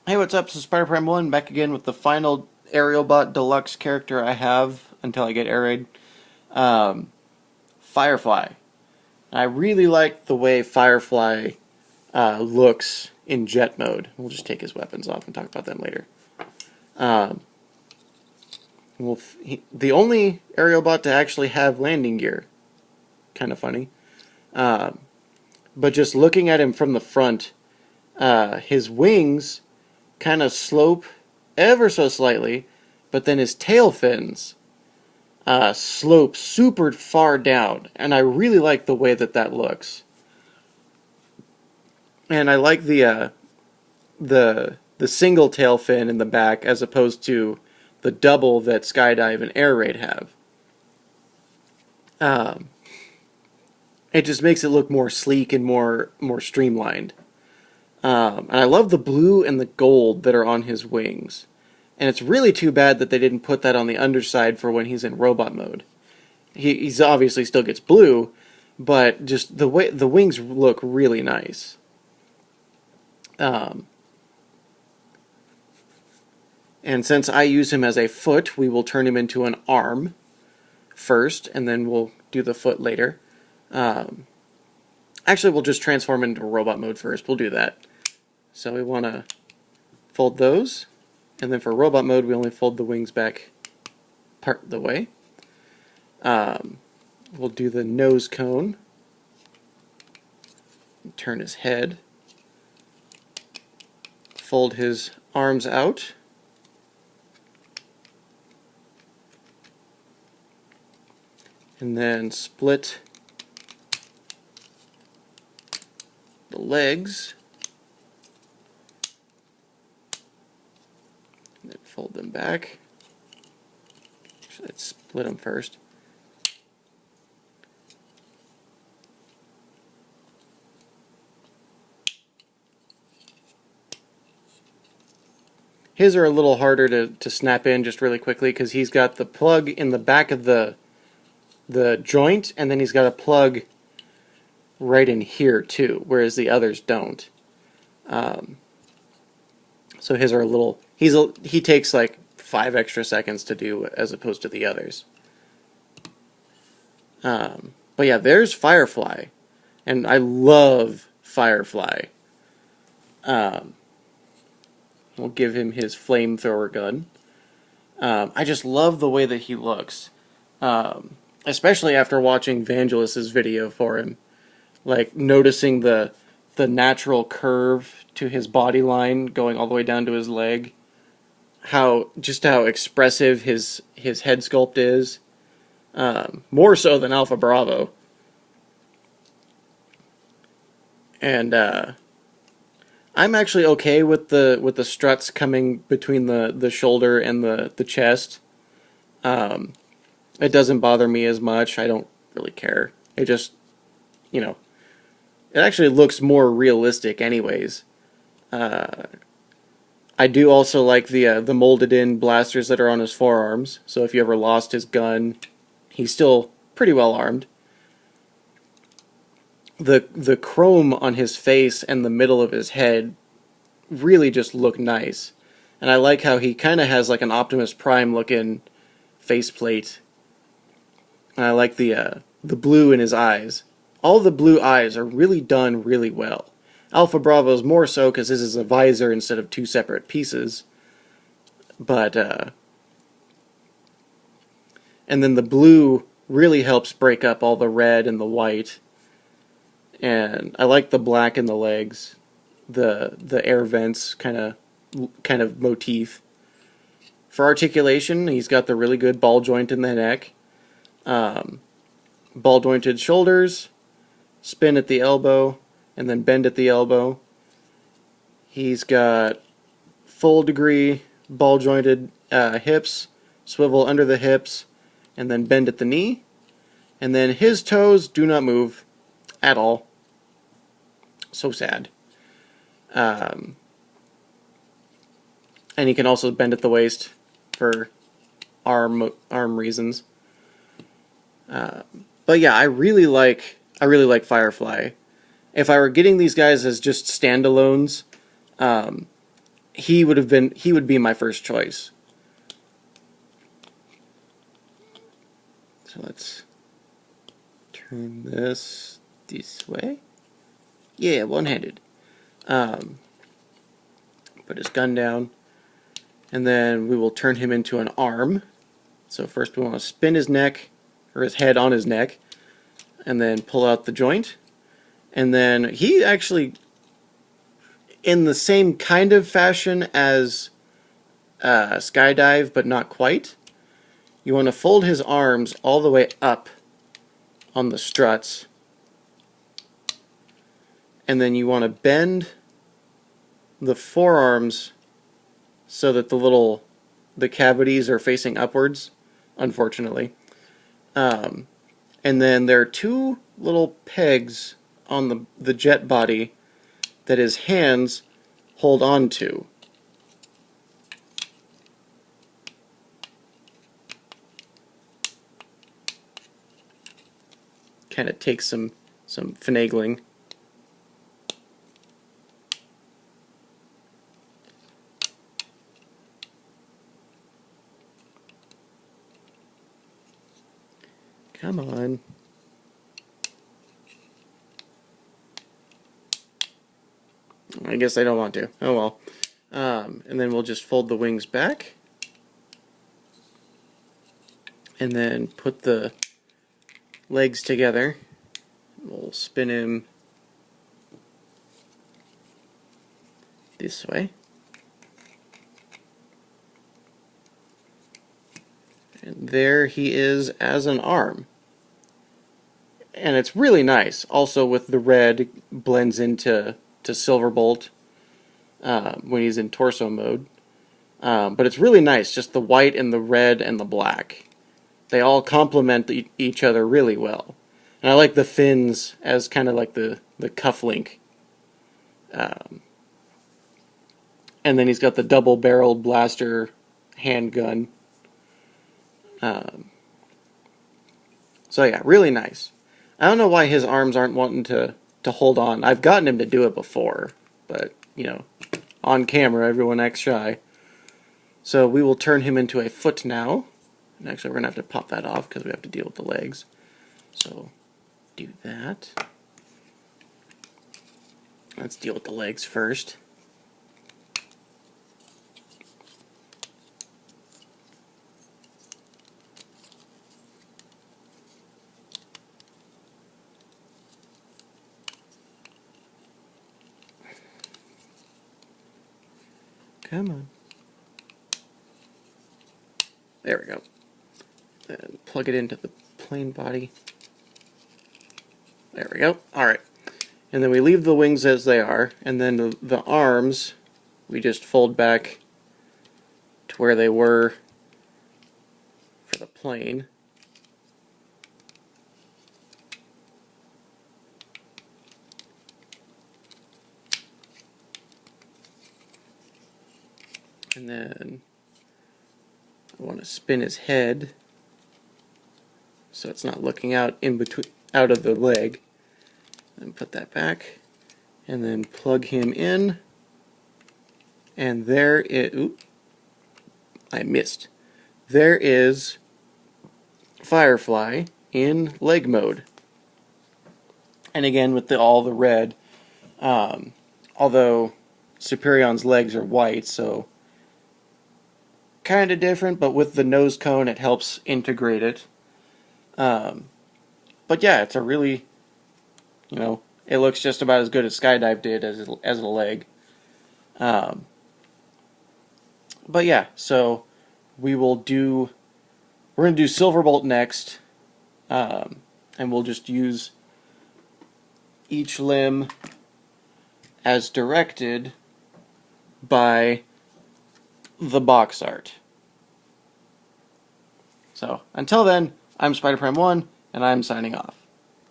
Hey, what's up? This is Spider Prime 1 back again with the final Aerial Bot Deluxe character I have until I get air raid. Um, Firefly. I really like the way Firefly looks in jet mode. We'll just take his weapons off and talk about them later. Um, the only aerial bot to actually have landing gear. Kind of funny. Um, but just looking at him from the front, his wings kind of slope ever so slightly, but then his tail fins slope super far down, and I really like the way that that looks. And I like the single tail fin in the back as opposed to the double that Skydive and Air Raid have. Um, it just makes it look more sleek and more streamlined. And I love the blue and the gold that are on his wings. And it's really too bad that they didn't put that on the underside for when he's in robot mode. He's obviously still gets blue, but just the way the wings look really nice. Um, and since I use him as a foot, we will turn him into an arm first, and then we'll do the foot later. Um, Actually, we'll just transform into robot mode first. We'll do that. So we want to fold those, and then for robot mode, we only fold the wings back part of the way. We'll do the nose cone. Turn his head. Fold his arms out. And then split the legs. And then fold them back. Actually, let's split them first. His are a little harder to snap in just really quickly because he's got the plug in the back of the joint, and then he's got a plug right in here too, whereas the others don't. So his are a little. He takes like 5 extra seconds to do as opposed to the others. But yeah, there's Firefly, and I love Firefly. We'll give him his flamethrower gun. I just love the way that he looks. Especially after watching Vangelis's video for him. Like, noticing the natural curve to his body line going all the way down to his leg. How expressive his head sculpt is. More so than Alpha Bravo. And, I'm actually okay with the struts coming between the shoulder and the chest. It doesn't bother me as much. I don't really care. It just, it actually looks more realistic anyways. I do also like the molded in blasters that are on his forearms. So if you ever lost his gun, he's still pretty well armed. The chrome on his face and the middle of his head really just look nice. And I like how he kind of has like an Optimus Prime looking faceplate. And I like the blue in his eyes. All the blue eyes are really done really well. Alpha Bravo's more so because this is a visor instead of 2 separate pieces. But, and then the blue really helps break up all the red and the white. And I like the black in the legs, the air vents kind of motif. For articulation, he's got the really good ball joint in the neck, ball jointed shoulders, spin at the elbow, and then bend at the elbow. He's got full degree ball jointed hips, swivel under the hips, and then bend at the knee. And then his toes do not move at all. So sad. And he can also bend at the waist for arm reasons. But yeah, I really like Firefly. If I were getting these guys as just standalones, he would be my first choice. So let's turn this way. Yeah, one-handed. Put his gun down, and then we will turn him into an arm. So first we want to spin his neck, or his head on his neck, and then pull out the joint. And then he actually, in the same kind of fashion as Skydive, but not quite, you want to fold his arms all the way up on the struts, and then you want to bend the forearms so that the cavities are facing upwards, unfortunately. And then there are two little pegs on the jet body that his hands hold on to. Kind of takes some finagling. Come on. I guess I don't want to. Oh well. And then we'll just fold the wings back. And then put the legs together. We'll spin him this way. And there he is as an arm. And it's really nice. Also with the red, blends into Silverbolt when he's in torso mode. But it's really nice, just the white and the red and the black. They all complement each other really well. And I like the fins as kind of like the cufflink. And then he's got the double-barreled blaster handgun. So yeah, really nice. I don't know why his arms aren't wanting to hold on. I've gotten him to do it before, but, you know, on camera, everyone acts shy. So we will turn him into a foot now. And actually, we're going to have to pop that off because we have to deal with the legs. So, do that. Let's deal with the legs first. Come on. There we go. And plug it into the plain body. There we go. Alright. And then we leave the wings as they are, and then the arms we just fold back to where they were for the plane. And then I want to spin his head so it's not looking out of the leg. And put that back, and then plug him in, and there it. Oop! I missed. There is Firefly in leg mode, and again with all the red. Although Superion's legs are white, so kind of different, but with the nose cone it helps integrate it. But yeah, it's a really, you know, it looks just about as good as Skydive did as a leg. But yeah, so we're going to do Silverbolt next, and we'll just use each limb as directed by the box art. So, until then, I'm Spider Prime 1, and I'm signing off.